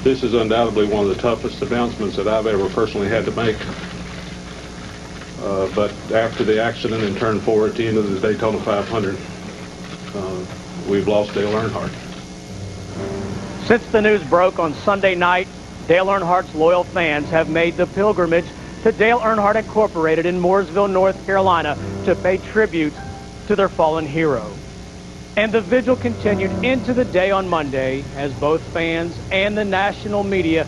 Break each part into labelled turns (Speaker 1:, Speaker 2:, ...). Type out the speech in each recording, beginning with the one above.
Speaker 1: This is undoubtedly one of the toughest announcements that I've ever personally had to make. But after the accident in turn 4 at the end of the Daytona 500, we've lost Dale Earnhardt.
Speaker 2: Since the news broke on Sunday night, Dale Earnhardt's loyal fans have made the pilgrimage to Dale Earnhardt Incorporated in Mooresville, North Carolina, to pay tribute to their fallen hero. And the vigil continued into the day on Monday as both fans and the national media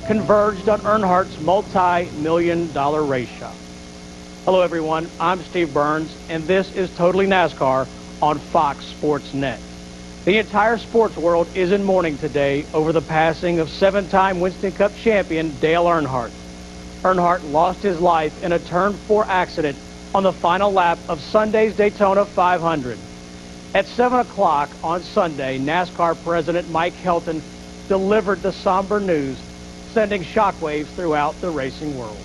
Speaker 2: converged on Earnhardt's multi-million-dollar race shop. Hello, everyone. I'm Steve Burns, and this is Totally NASCAR on Fox Sports Net. The entire sports world is in mourning today over the passing of 7-time Winston Cup champion Dale Earnhardt. Earnhardt lost his life in a Turn 4 accident on the final lap of Sunday's Daytona 500. At 7 o'clock on Sunday, NASCAR President Mike Helton delivered the somber news, sending shockwaves throughout the racing world.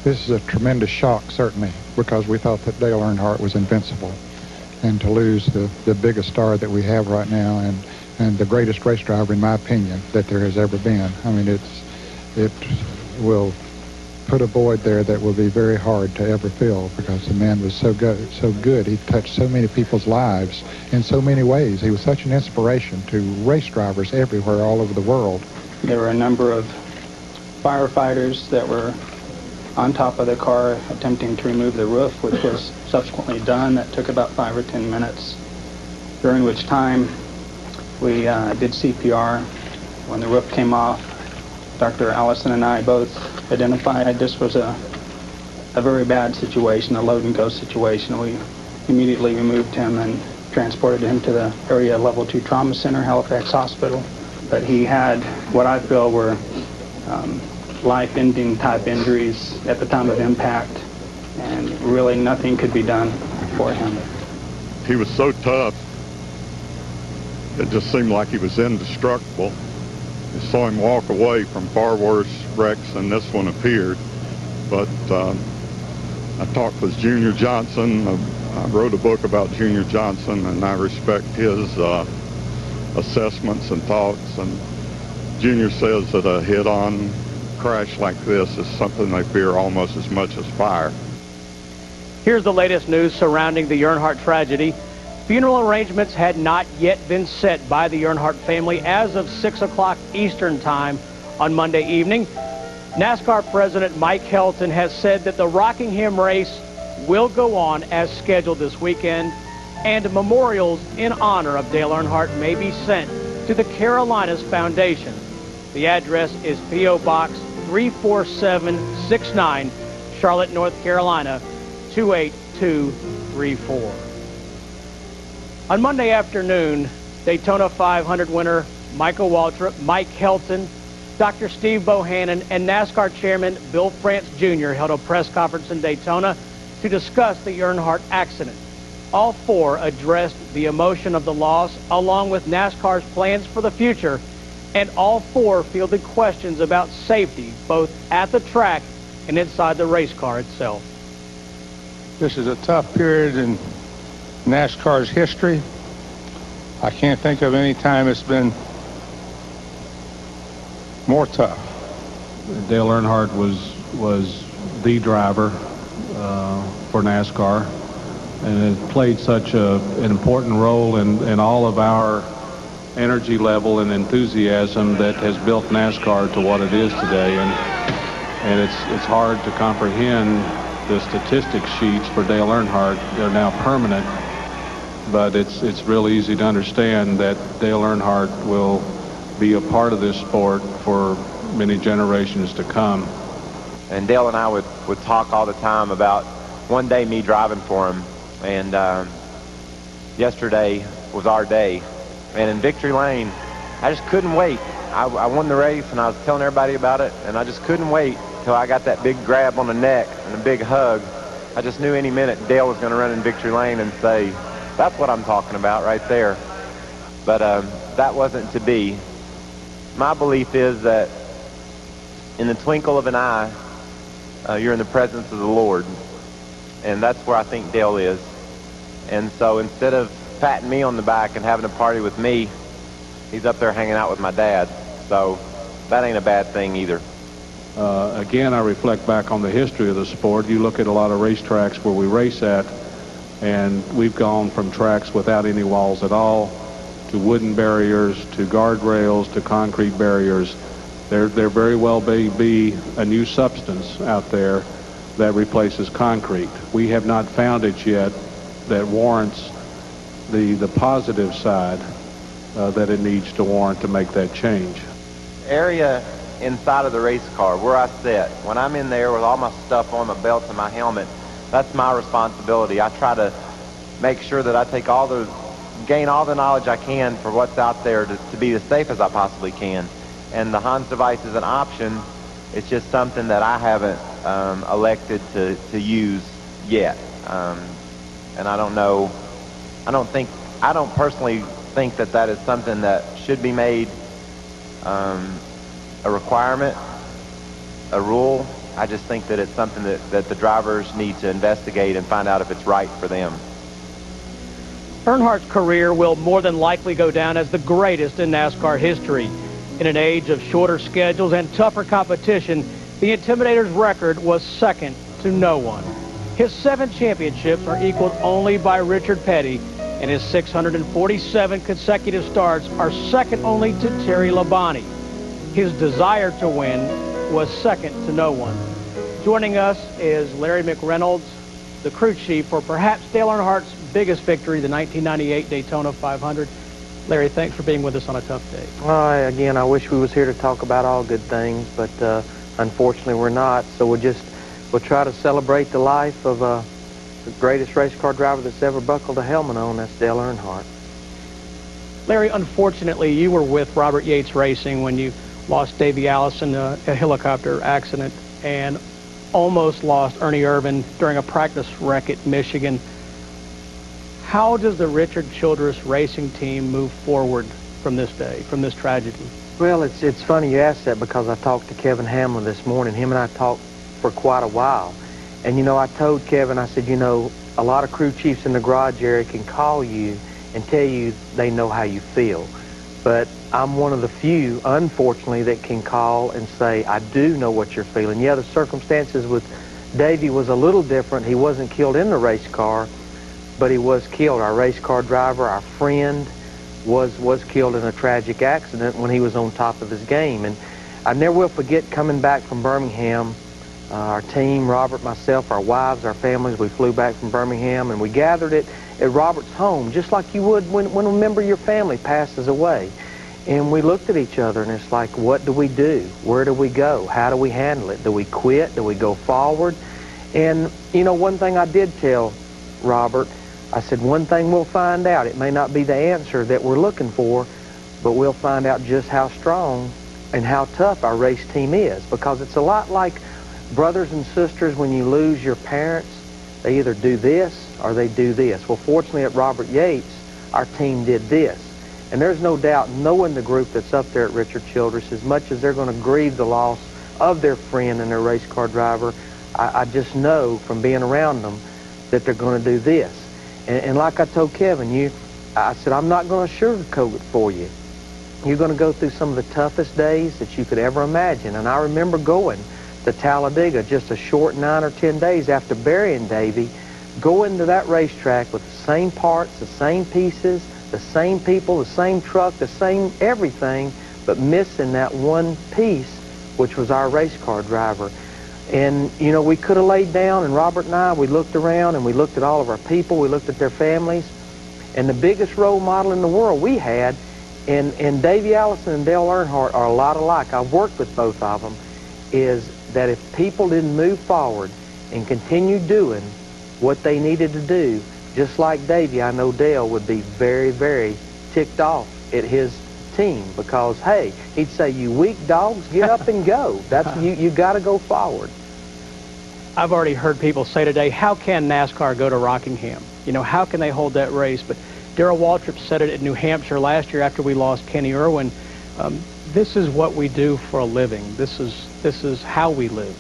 Speaker 3: This is a tremendous shock, certainly, because we thought that Dale Earnhardt was invincible. And to lose the biggest star that we have right now and the greatest race driver, in my opinion, that there has ever been. I mean, it will put a void there that will be very hard to ever fill, because the man was so good. He touched so many people's lives in so many ways. He was such an inspiration to race drivers everywhere, all over the world.
Speaker 4: There were a number of firefighters that were on top of the car attempting to remove the roof, which was subsequently done. That took about 5 or 10 minutes, during which time we did CPR. When the roof came off, Dr. Allison and I both identified this was a very bad situation, a load and go situation. We immediately removed him and transported him to the area level 2 trauma center, Halifax Hospital. But he had what I feel were life-ending type injuries at the time of impact, and really nothing could be done for him.
Speaker 5: He was so tough, it just seemed like he was indestructible. I saw him walk away from far worse wrecks than this one appeared. But I talked with Junior Johnson. I wrote a book about Junior Johnson, and I respect his assessments and thoughts. And Junior says that a head-on crash like this is something they fear almost as much as fire.
Speaker 2: Here's the latest news surrounding the Earnhardt tragedy. Funeral arrangements had not yet been set by the Earnhardt family as of 6 o'clock Eastern Time on Monday evening. NASCAR President Mike Helton has said that the Rockingham race will go on as scheduled this weekend, and memorials in honor of Dale Earnhardt may be sent to the Carolinas Foundation. The address is P.O. Box 34769, Charlotte, North Carolina, 28234. On Monday afternoon, Daytona 500 winner Michael Waltrip, Mike Helton, Dr. Steve Bohannon, and NASCAR Chairman Bill France Jr. held a press conference in Daytona to discuss the Earnhardt accident. All four addressed the emotion of the loss, along with NASCAR's plans for the future, and all four fielded questions about safety, both at the track and inside the race car itself.
Speaker 6: This is a tough period in NASCAR's history. I can't think of any time it's been more tough.
Speaker 7: Dale Earnhardt was the driver for NASCAR, and it played such an important role in all of our energy level and enthusiasm that has built NASCAR to what it is today. And it's hard to comprehend the statistics sheets for Dale Earnhardt. They're now permanent, but it's real easy to understand that Dale Earnhardt will be a part of this sport for many generations to come.
Speaker 8: And Dale and I would talk all the time about one day me driving for him, and yesterday was our day. And in Victory Lane, I just couldn't wait. I won the race, and I was telling everybody about it, and I just couldn't wait till I got that big grab on the neck and a big hug. I just knew any minute Dale was going to run in Victory Lane and say, "That's what I'm talking about right there." But that wasn't to be. My belief is that in the twinkle of an eye, you're in the presence of the Lord. And that's where I think Dale is. And so instead of patting me on the back and having a party with me, he's up there hanging out with my dad. So that ain't a bad thing either.
Speaker 7: Again, I reflect back on the history of the sport. You look at a lot of racetracks where we race at, and we've gone from tracks without any walls at all to wooden barriers to guardrails to concrete barriers. There very well may be a new substance out there that replaces concrete. We have not found it yet that warrants the positive side that it needs to warrant to make that change.
Speaker 8: Area inside of the race car where I sit, when I'm in there with all my stuff on, my belts and my helmet, that's my responsibility. I try to make sure that I take gain all the knowledge I can for what's out there to be as safe as I possibly can. And the Hans device is an option. It's just something that I haven't elected to use yet. And I don't know, I don't personally think that is something that should be made a requirement, a rule. I just think that it's something that the drivers need to investigate and find out if it's right for them.
Speaker 2: Earnhardt's career will more than likely go down as the greatest in NASCAR history. In an age of shorter schedules and tougher competition, the Intimidator's record was second to no one. His 7 championships are equaled only by Richard Petty, and his 647 consecutive starts are second only to Terry Labonte. His desire to win was second to no one. Joining us is Larry McReynolds, the crew chief for perhaps Dale Earnhardt's biggest victory, the 1998 Daytona 500. Larry, thanks for being with us on a tough day.
Speaker 9: Again, I wish we was here to talk about all good things, but unfortunately we're not. So we'll try to celebrate the life of the greatest race car driver that's ever buckled a helmet on. That's Dale Earnhardt.
Speaker 2: Larry, unfortunately, you were with Robert Yates Racing when you lost Davey Allison in a helicopter accident and almost lost Ernie Irvin during a practice wreck at Michigan. How does the Richard Childress racing team move forward from this day, from this tragedy?
Speaker 9: Well, it's funny you asked that because I talked to Kevin Hamlin this morning. Him and I talked for quite a while. And, I told Kevin, I said, a lot of crew chiefs in the garage area can call you and tell you they know how you feel. But I'm one of the few, unfortunately, that can call and say, I do know what you're feeling. Yeah, the circumstances with Davey was a little different. He wasn't killed in the race car, but he was killed. Our race car driver, our friend, was killed in a tragic accident when he was on top of his game. And I never will forget coming back from Birmingham. Our team, Robert, myself, our wives, our families, we flew back from Birmingham, and we gathered at Robert's home, just like you would when a member of your family passes away. And we looked at each other, and it's like, what do we do? Where do we go? How do we handle it? Do we quit? Do we go forward? And, one thing I did tell Robert, I said, one thing we'll find out. It may not be the answer that we're looking for, but we'll find out just how strong and how tough our race team is, because it's a lot like brothers and sisters when you lose your parents. They either do this or they do this. Well, fortunately at Robert Yates, our team did this. And there's no doubt, knowing the group that's up there at Richard Childress, as much as they're going to grieve the loss of their friend and their race car driver, I just know from being around them that they're going to do this. And like I told Kevin, I said, I'm not going to sugarcoat it for you. You're going to go through some of the toughest days that you could ever imagine. And I remember going to Talladega just a short 9 or 10 days after burying Davey, going to that racetrack with the same parts, the same pieces, the same people, the same truck, the same everything, but missing that one piece, which was our race car driver. And, we could have laid down, and Robert and I, we looked around and we looked at all of our people, we looked at their families, and the biggest role model in the world we had, and Davey Allison and Dale Earnhardt are a lot alike. I've worked with both of them, is that if people didn't move forward and continue doing what they needed to do, just like Davey, I know Dale would be very, very ticked off at his team, because, hey, he'd say, you weak dogs, get up and go. That's you got to go forward.
Speaker 2: I've already heard people say today, how can NASCAR go to Rockingham? How can they hold that race? But Darrell Waltrip said it at New Hampshire last year after we lost Kenny Irwin. This is what we do for a living. This is how we live.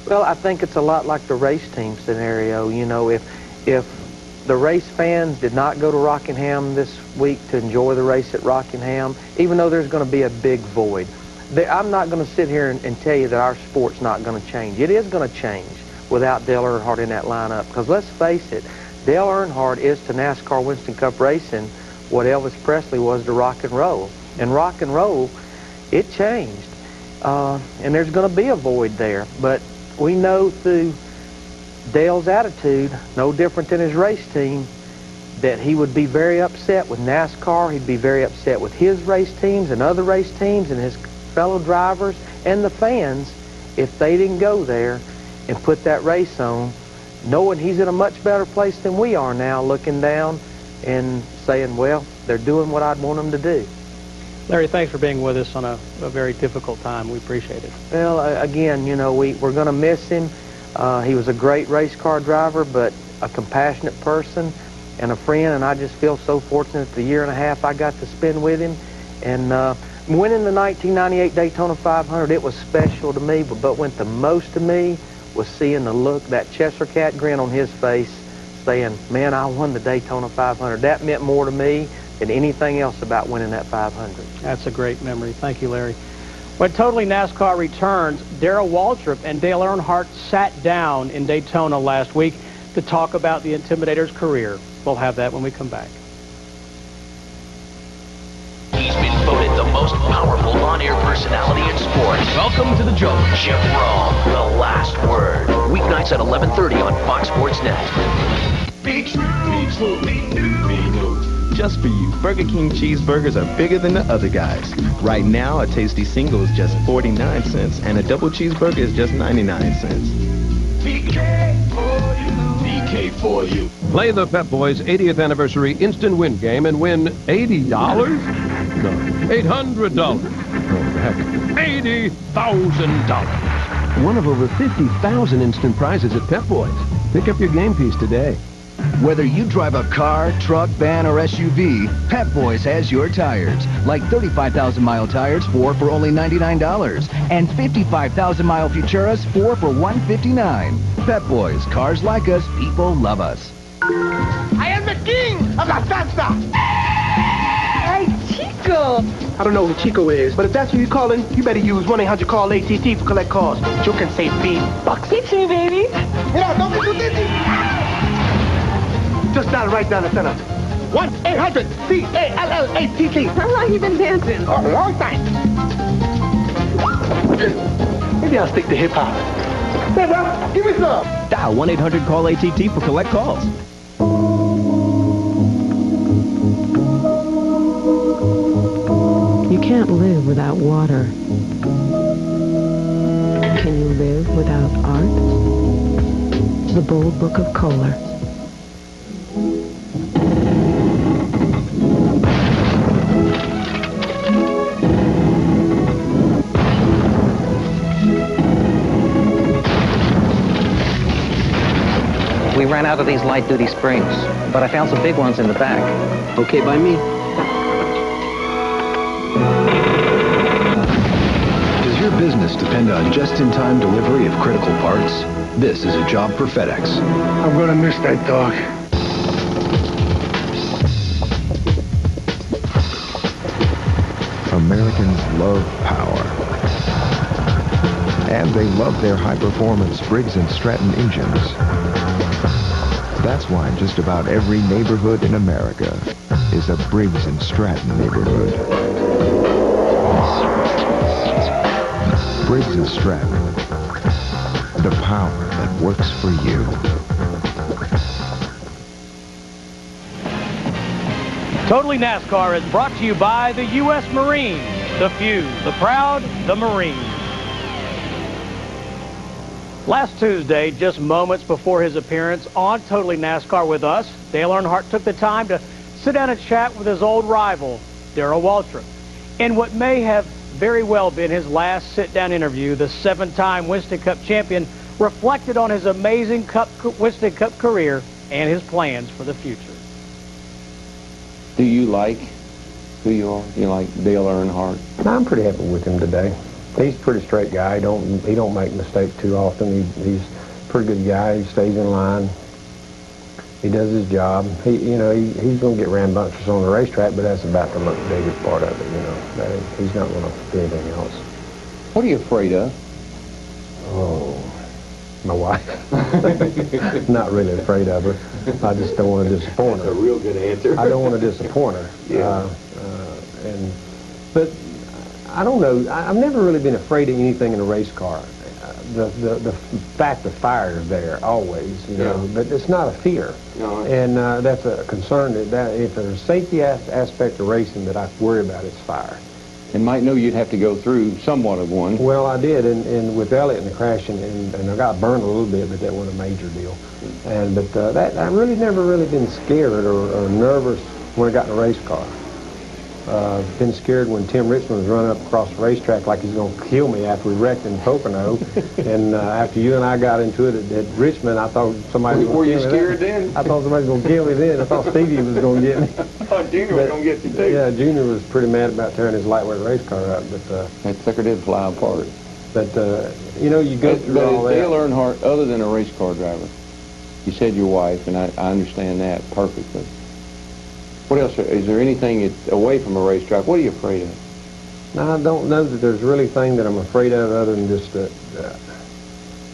Speaker 9: Well, I think it's a lot like the race team scenario. If The race fans did not go to Rockingham this week to enjoy the race at Rockingham, even though there's going to be a big void. I'm not going to sit here and tell you that our sport's not going to change. It is going to change without Dale Earnhardt in that lineup, because let's face it, Dale Earnhardt is to NASCAR Winston Cup racing what Elvis Presley was to rock and roll. And rock and roll, it changed. And there's going to be a void there. But we know through Dale's attitude, no different than his race team, that he would be very upset with NASCAR. He'd be very upset with his race teams and other race teams and his fellow drivers and the fans if they didn't go there and put that race on, knowing he's in a much better place than we are now, looking down and saying, well, they're doing what I'd want them to do.
Speaker 2: Larry, thanks for being with us on a very difficult time. We appreciate it.
Speaker 9: Well, again, you know, we're going to miss him. He was a great race car driver, but a compassionate person and a friend, and I just feel so fortunate the year and a half I got to spend with him. And winning the 1998 Daytona 500, it was special to me, but what went the most to me was seeing the look, that Chester Cat grin on his face, saying, man, I won the Daytona 500. That meant more to me than anything else about winning that 500.
Speaker 2: That's a great memory. Thank you, Larry. When Totally NASCAR returns, Darrell Waltrip and Dale Earnhardt sat down in Daytona last week to talk about the Intimidator's career. We'll have that when we come back.
Speaker 10: He's been voted the most powerful on-air personality in sports. Welcome to the jungle. Jim Rome, The Last Word. Weeknights at 11:30 on Fox Sports Net.
Speaker 11: Big news. Just for you, Burger King cheeseburgers are bigger than the other guys. Right now, a tasty single is just 49 cents, and a double cheeseburger is just 99 cents.
Speaker 10: BK for you. BK for you.
Speaker 12: Play the Pep Boys 80th anniversary instant win game and win $80? No, $800. Oh, heck, $80,000. One of over 50,000 instant prizes at Pep Boys. Pick up your game piece today.
Speaker 13: Whether you drive a car, truck, van, or SUV, Pep Boys has your tires. Like 35,000-mile tires, 4 for only $99. And 55,000-mile Futuras, 4 for $159. Pep Boys, cars like us, people love us.
Speaker 14: I am the king of La Salsa! Hey, Chico! I don't know who Chico is, but if that's who you're calling, you better use 1-800-CALL-ATT for collect calls. You can save $3.
Speaker 15: Teach me, baby.
Speaker 14: Mira, don't be too dizzy. Just dial right down the center. 1-800-CALLATT.
Speaker 15: How long you been dancing?
Speaker 14: A long time. Maybe I'll stick to hip-hop. Hey, bro, give me some.
Speaker 11: Dial 1-800-CALL-ATT for collect calls.
Speaker 15: You can't live without water. Can you live without art? The Bold Book of Kohler.
Speaker 16: We ran out of these light-duty springs, but I found some big ones in the back.
Speaker 17: Okay by me.
Speaker 18: Does your business depend on just-in-time delivery of critical parts? This is a job for FedEx.
Speaker 14: I'm gonna miss that dog.
Speaker 19: Americans love power. And they love their high-performance Briggs & Stratton engines. That's why just about every neighborhood in America is a Briggs & Stratton neighborhood. Briggs & Stratton. The power that works for you.
Speaker 2: Totally NASCAR is brought to you by the U.S. Marines. The few, the proud, the Marines. Last Tuesday, just moments before his appearance on Totally NASCAR with us, Dale Earnhardt took the time to sit down and chat with his old rival, Darrell Waltrip. In what may have very well been his last sit-down interview, the 7-time Winston Cup champion reflected on his amazing Winston Cup career and his plans for the future.
Speaker 20: Do you like who you are? You like Dale Earnhardt?
Speaker 21: I'm pretty happy with him today. He's a pretty straight guy. He don't make mistakes too often. He's a pretty good guy. He stays in line. He does his job. He's going to get rambunctious on the racetrack, but that's about the biggest part of it, He's not going to do anything else.
Speaker 20: What are you afraid of?
Speaker 21: Oh, my wife. Not really afraid of her. I just don't want to disappoint her.
Speaker 20: That's a real good answer.
Speaker 21: I don't want to disappoint her.
Speaker 20: Yeah.
Speaker 21: But I don't know. I've never really been afraid of anything in a race car. The fact of fire is there always, but it's not a fear.
Speaker 20: No.
Speaker 21: And that's a concern that if there's a safety aspect of racing that I worry about, it's fire.
Speaker 20: And might know you'd have to go through somewhat of one.
Speaker 21: Well, I did, and with Elliott and the crash, and I got burned a little bit, but that wasn't a major deal. But I really never really been scared or nervous when I got in a race car. Been scared when Tim Richmond was running up across the racetrack like he's going to kill me after we wrecked in Pocono. And after you and I got into it at Richmond, I thought somebody was going to kill me.
Speaker 20: Were you scared then?
Speaker 21: I thought somebody was going to kill me then. I thought Stevie was going to get me.
Speaker 20: I thought Junior was going to get you too.
Speaker 21: Yeah, Junior was pretty mad about tearing his lightweight race car up. But
Speaker 20: that sucker did fly apart.
Speaker 21: But, you go through all that.
Speaker 20: Dale Earnhardt, other than a race car driver, you said your wife, and I understand that perfectly. What else? Is there anything away from a racetrack? What are you afraid of?
Speaker 21: No, I don't know that there's really anything that I'm afraid of other than just that.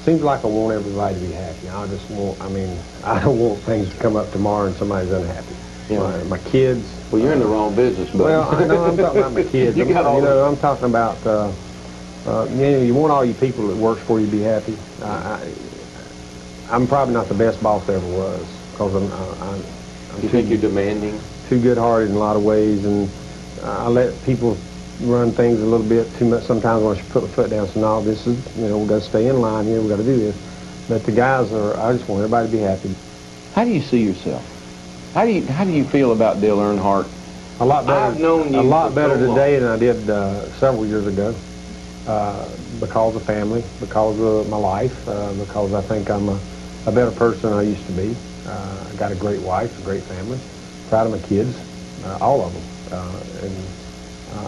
Speaker 21: Seems like I want everybody to be happy. I don't want things to come up tomorrow and somebody's unhappy.
Speaker 20: Yeah.
Speaker 21: My kids.
Speaker 20: Well, you're in the wrong business, buddy.
Speaker 21: Well, I know I'm talking about my kids. I'm talking about, you want all you people that works for you to be happy. I'm probably not the best boss there ever was because I'm
Speaker 20: you think you're demanding?
Speaker 21: Too good-hearted in a lot of ways, and I let people run things a little bit too much. Sometimes when I should put my foot down, so no, this is, we've got to stay in line here, we've got to do this. But the guys I just want everybody to be happy.
Speaker 20: How do you see yourself? How do you feel about Dale Earnhardt?
Speaker 21: A lot better.
Speaker 20: I've known you
Speaker 21: a lot better
Speaker 20: so
Speaker 21: today than I did several years ago, because of family, because of my life, because I think I'm a better person than I used to be. I got a great wife, a great family. Proud of my kids, all of them, and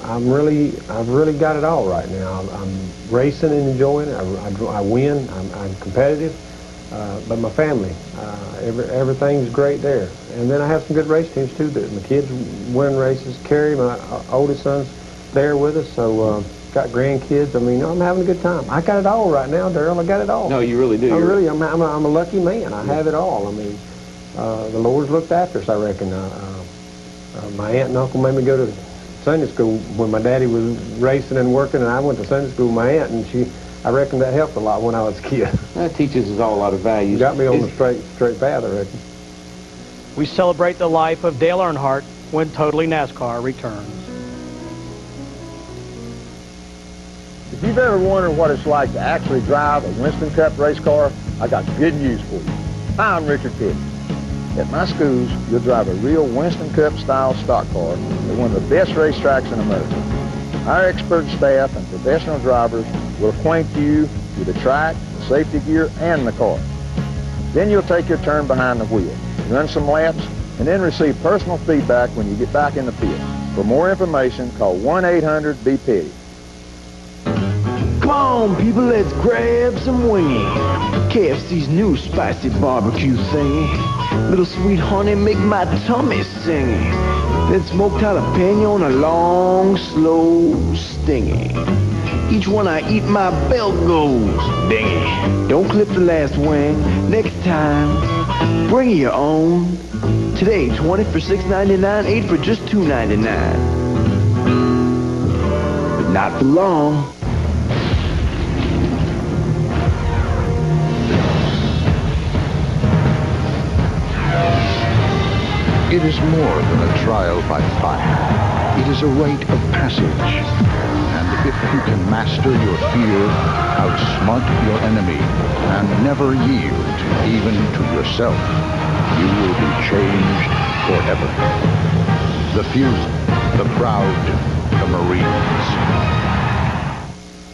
Speaker 21: I've really got it all right now. I'm racing and enjoying it. I win. I'm competitive, but my family, everything's great there. And then I have some good race teams too. That my kids win races. Carrie, my oldest son's there with us, so got grandkids. I'm having a good time. I got it all right now, Darrell. I got it all.
Speaker 20: No, you really do.
Speaker 21: I'm a lucky man. I have it all. The Lord's looked after us, I reckon. My aunt and uncle made me go to Sunday school when my daddy was racing and working, and I went to Sunday school with my aunt, and I reckon that helped a lot when I was a kid.
Speaker 20: That teaches us all a lot of values.
Speaker 21: Got me on the straight path, I reckon.
Speaker 2: We celebrate the life of Dale Earnhardt when Totally NASCAR returns.
Speaker 17: If you've ever wondered what it's like to actually drive a Winston Cup race car, I got good news for you. Hi, I'm Richard Pitt. At my schools, you'll drive a real Winston Cup style stock car at one of the best racetracks in America. Our expert staff and professional drivers will acquaint you with the track, the safety gear, and the car. Then you'll take your turn behind the wheel, run some laps, and then receive personal feedback when you get back in the pit. For more information, call 1-800-BE-PETTY.
Speaker 22: Come on, people, let's grab some wings. KFC's new spicy barbecue thingy. Little sweet honey make my tummy sing. Then smoked jalapeno on a long, slow stingy. Each one I eat, my belt goes dingy. Don't clip the last wing. Next time, bring your own. Today, 20 for $6.99, 8 for just $2.99. But not for long.
Speaker 23: It is more than a trial by fire. It is a rite of passage. And if you can master your fear, outsmart your enemy, and never yield even to yourself, you will be changed forever. The few, the proud, the Marines.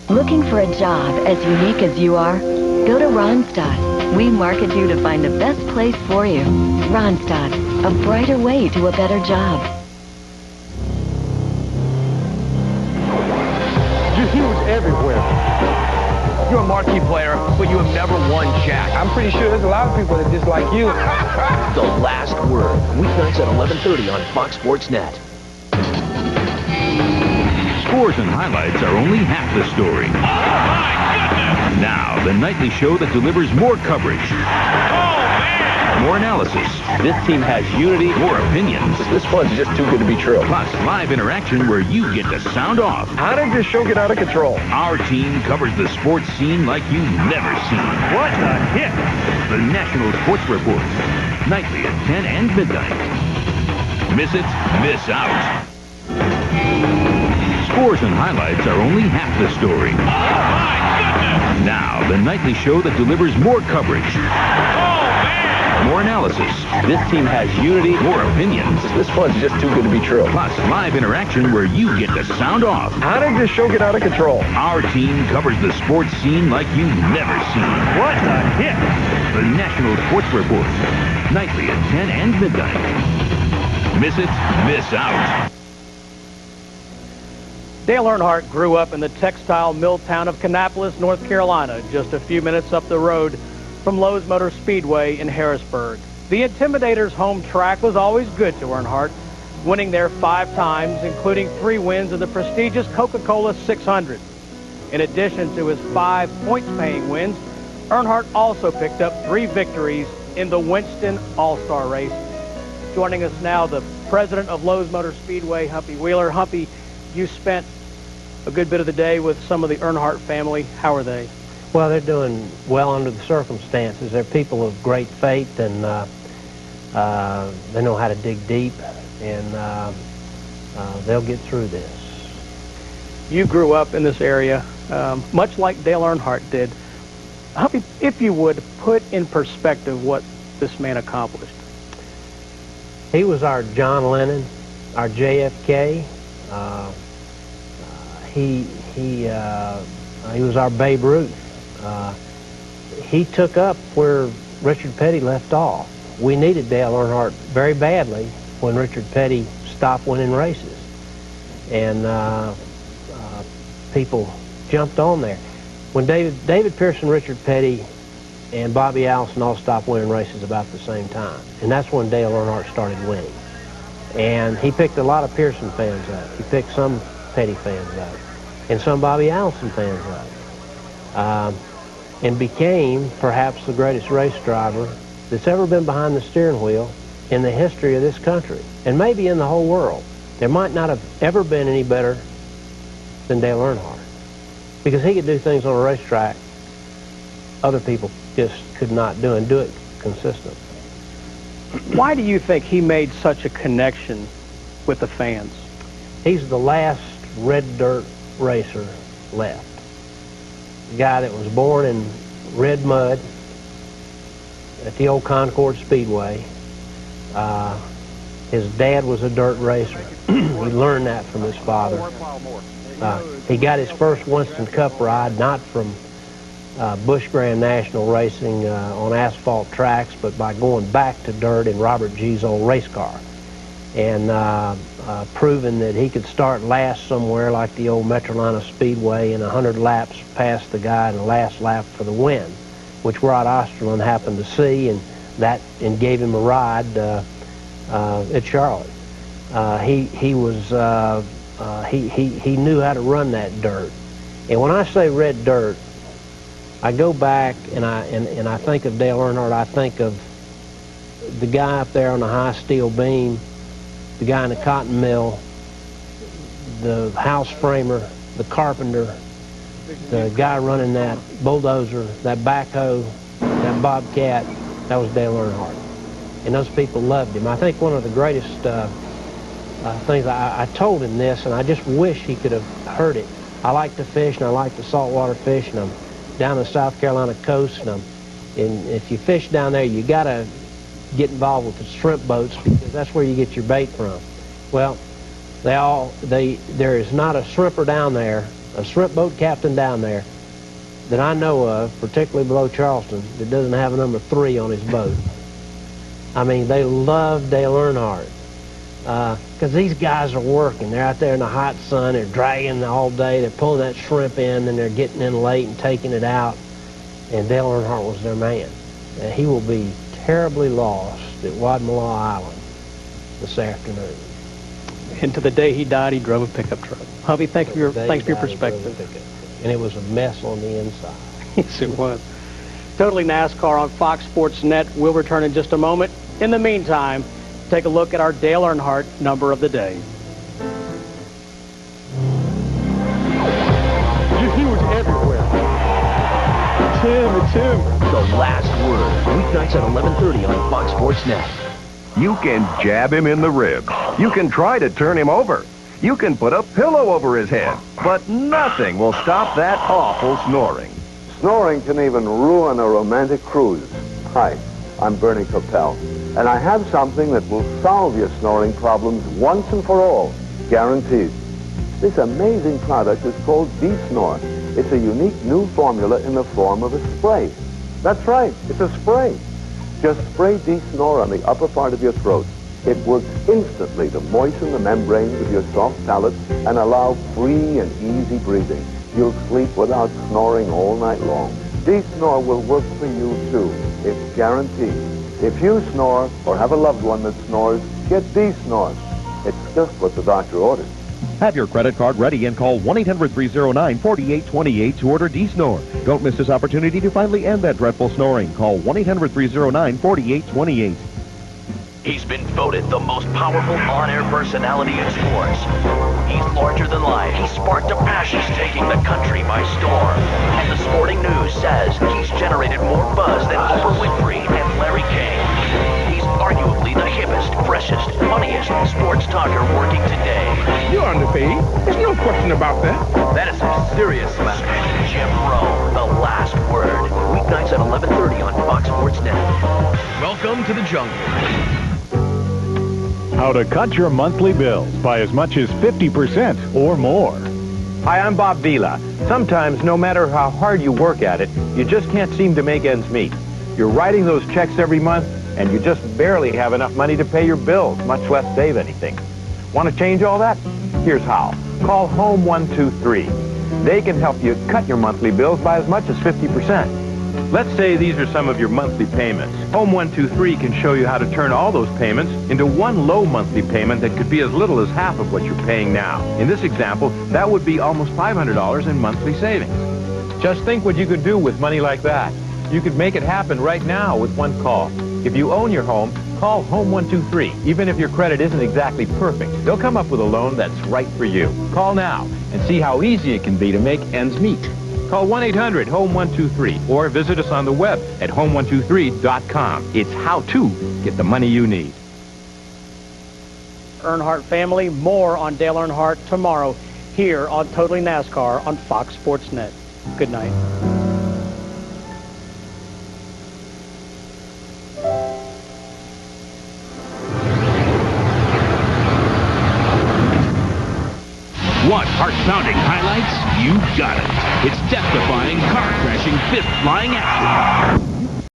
Speaker 24: Looking for a job as unique as you are? Go to Randstad. We market you to find the best place for you. Randstad, a brighter way to a better job.
Speaker 17: Huge everywhere.
Speaker 1: You're a marquee player, but you have never won Jack.
Speaker 21: I'm pretty sure there's a lot of people that just like you.
Speaker 10: The Last Word, weeknights at 11:30 on Fox Sports Net.
Speaker 3: Scores and highlights are only half the story. Oh, my goodness! Now, the nightly show that delivers more coverage. Oh, man! More analysis.
Speaker 1: This team has unity.
Speaker 3: More opinions.
Speaker 1: This one's just too good to be true.
Speaker 3: Plus, live interaction where you get to sound off.
Speaker 1: How did this show get out of control?
Speaker 3: Our team covers the sports scene like you've never seen.
Speaker 1: What a hit!
Speaker 3: The National Sports Report. Nightly at 10 and midnight. Miss it, miss out. Scores and highlights are only half the story. Oh, my goodness! Now, the nightly show that delivers more coverage. Oh, man! More analysis.
Speaker 1: This team has unity.
Speaker 3: More opinions.
Speaker 1: This one's just too good to be true.
Speaker 3: Plus, live interaction where you get to sound off.
Speaker 1: How did this show get out of control?
Speaker 3: Our team covers the sports scene like you've never seen.
Speaker 1: What a hit!
Speaker 3: The National Sports Report. Nightly at 10 and midnight. Miss it, miss out.
Speaker 2: Dale Earnhardt grew up in the textile mill town of Kannapolis, North Carolina, just a few minutes up the road from Lowe's Motor Speedway in Harrisburg. The Intimidator's home track was always good to Earnhardt, winning there 5 times, including 3 wins in the prestigious Coca-Cola 600. In addition to his 5 points-paying wins, Earnhardt also picked up 3 victories in the Winston All-Star Race. Joining us now, the president of Lowe's Motor Speedway, Humpy Wheeler. Humpy, you spent a good bit of the day with some of the Earnhardt family. How are they?
Speaker 9: Well, they're doing well under the circumstances. They're people of great faith, and they know how to dig deep, and they'll get through this.
Speaker 2: You grew up in this area, much like Dale Earnhardt did. Humpy, if you would, put in perspective what this man accomplished.
Speaker 9: He was our John Lennon, our JFK. He was our Babe Ruth. He took up where Richard Petty left off. We needed Dale Earnhardt very badly when Richard Petty stopped winning races, and people jumped on there. When David Pearson, Richard Petty, and Bobby Allison all stopped winning races about the same time, and that's when Dale Earnhardt started winning. And he picked a lot of Pearson fans up. He picked some Petty fans up, and some Bobby Allison fans up, and became perhaps the greatest race driver that's ever been behind the steering wheel in the history of this country, and maybe in the whole world. There might not have ever been any better than Dale Earnhardt, because he could do things on a racetrack other people just could not do, and do it consistently.
Speaker 2: Why do you think he made such a connection with the fans?
Speaker 9: He's the last red dirt racer left. The guy that was born in red mud at the old Concord Speedway. His dad was a dirt racer. He learned that from his father. He got his first Winston Cup ride not from Busch Grand National racing on asphalt tracks, but by going back to dirt in Robert G's old race car, and proving that he could start last somewhere like the old Metrolina Speedway and 100 laps past the guy in the last lap for the win, which Rod Osterlund happened to see, and gave him a ride at Charlotte. He knew how to run that dirt. And when I say red dirt, I go back and I think of Dale Earnhardt. I think of the guy up there on the high steel beam, the guy in the cotton mill, the house framer, the carpenter, the guy running that bulldozer, that backhoe, that bobcat. That was Dale Earnhardt. And those people loved him. I think one of the greatest things, I told him this, and I just wish he could have heard it. I like to fish, and I like to saltwater fish, and I'm down the South Carolina coast, and if you fish down there, you got to get involved with the shrimp boats, because that's where you get your bait from. Well, there is not a shrimper down there, a shrimp boat captain down there, that I know of, particularly below Charleston, that doesn't have a number 3 on his boat. I mean, they love Dale Earnhardt.
Speaker 4: because these guys are working. They're out there in the hot sun. They're dragging all day. They're pulling that shrimp in, and they're getting in late and taking it out. And Dale Earnhardt was their man. He will be terribly lost at Wadmalaw Island this afternoon.
Speaker 2: And to the day he died, he drove a pickup truck. Hubby, thanks for your perspective.
Speaker 4: And it was a mess on the inside.
Speaker 2: Yes, it was. Totally NASCAR on Fox Sports Net. We'll return in just a moment. In the meantime, take a look at our Dale Earnhardt number of the day.
Speaker 1: He was everywhere. It's him.
Speaker 10: The Last Word, weeknights at 11:30 on Fox Sports Net.
Speaker 5: You can jab him in the ribs. You can try to turn him over. You can put a pillow over his head. But nothing will stop that awful snoring.
Speaker 6: Snoring can even ruin a romantic cruise. Hi, I'm Bernie Coppell, and I have something that will solve your snoring problems once and for all, guaranteed. This amazing product is called D-Snore. It's a unique new formula in the form of a spray. That's right, it's a spray. Just spray D-Snore on the upper part of your throat. It works instantly to moisten the membranes of your soft palate and allow free and easy breathing. You'll sleep without snoring all night long. D-Snore will work for you, too. It's guaranteed. If you snore or have a loved one that snores, get D-Snore. It's just what the doctor ordered.
Speaker 5: Have your credit card ready and call 1-800-309-4828 to order D-Snore. Don't miss this opportunity to finally end that dreadful snoring. Call 1-800-309-4828.
Speaker 10: He's been voted the most powerful on-air personality in sports. He's larger than life. He sparked a passion taking the country by storm. And the sporting news says he's generated more buzz than Oprah Winfrey and Larry King. He's arguably the hippest, freshest, funniest sports talker working today.
Speaker 7: You're underpaid. There's no question about that.
Speaker 10: That is some serious slap. Jim Rome, The Last Word. Weeknights at 11:30 on Fox Sports Net. Welcome to the jungle.
Speaker 25: How to cut your monthly bills by as much as 50% or more.
Speaker 26: Hi, I'm Bob Vila. Sometimes, no matter how hard you work at it, you just can't seem to make ends meet. You're writing those checks every month, and you just barely have enough money to pay your bills, much less save anything. Want to change all that? Here's how. Call Home 123. They can help you cut your monthly bills by as much as 50%. Let's say these are some of your monthly payments. Home 123 can show you how to turn all those payments into one low monthly payment that could be as little as half of what you're paying now. In this example, that would be almost $500 in monthly savings. Just think what you could do with money like that. You could make it happen right now with one call. If you own your home, call Home 123, even if your credit isn't exactly perfect. They'll come up with a loan that's right for you. Call now and see how easy it can be to make ends meet. Call 1-800-HOME-123 or visit us on the web at home123.com. It's how to get the money you need.
Speaker 2: Earnhardt family, more on Dale Earnhardt tomorrow here on Totally NASCAR on Fox Sports Net. Good night.
Speaker 3: Want heart-pounding highlights? You got it. It's death-defying, car-crashing, fist-flying action.